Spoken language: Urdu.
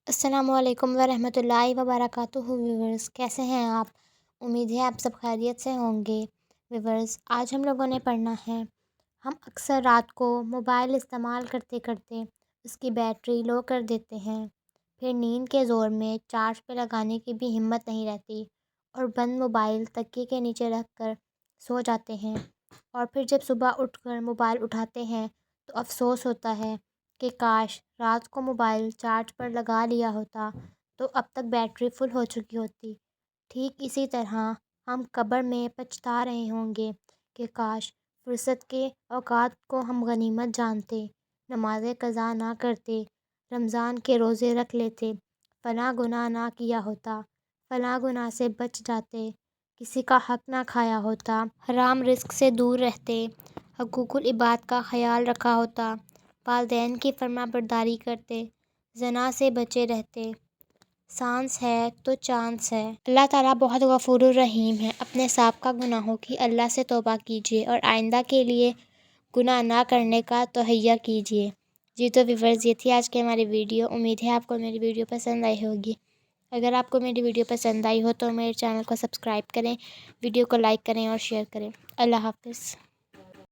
السلام علیکم ورحمۃ اللہ وبرکاتہ ویورز، کیسے ہیں آپ؟ امید ہے آپ سب خیریت سے ہوں گے۔ ویورز، آج ہم لوگوں نے پڑھنا ہے، ہم اکثر رات کو موبائل استعمال کرتے کرتے اس کی بیٹری لو کر دیتے ہیں، پھر نیند کے زور میں چارج پہ لگانے کی بھی ہمت نہیں رہتی اور بند موبائل تکیے کے نیچے رکھ کر سو جاتے ہیں، اور پھر جب صبح اٹھ کر موبائل اٹھاتے ہیں تو افسوس ہوتا ہے کہ کاش رات کو موبائل چارج پر لگا لیا ہوتا تو اب تک بیٹری فل ہو چکی ہوتی۔ ٹھیک اسی طرح ہم قبر میں پچھتا رہے ہوں گے کہ کاش فرصت کے اوقات کو ہم غنیمت جانتے، نمازیں قضا نہ کرتے، رمضان کے روزے رکھ لیتے، فلاں گناہ نہ کیا ہوتا، فلاں گناہ سے بچ جاتے، کسی کا حق نہ کھایا ہوتا، حرام رزق سے دور رہتے، حقوق العباد کا خیال رکھا ہوتا، والدین کی فرما برداری کرتے، زنا سے بچے رہتے۔ سانس ہے تو چانس ہے۔ اللہ تعالیٰ بہت غفور الرحیم ہے۔ اپنے سابقہ گناہوں کی اللہ سے توبہ کیجیے اور آئندہ کے لیے گناہ نہ کرنے کا تہیہ کیجیے۔ جی تو ویورز، یہ تھی آج کی ہماری ویڈیو۔ امید ہے آپ کو میری ویڈیو پسند آئی ہوگی۔ اگر آپ کو میری ویڈیو پسند آئی ہو تو میرے چینل کو سبسکرائب کریں، ویڈیو کو لائک کریں اور شیئر کریں۔ اللہ حافظ۔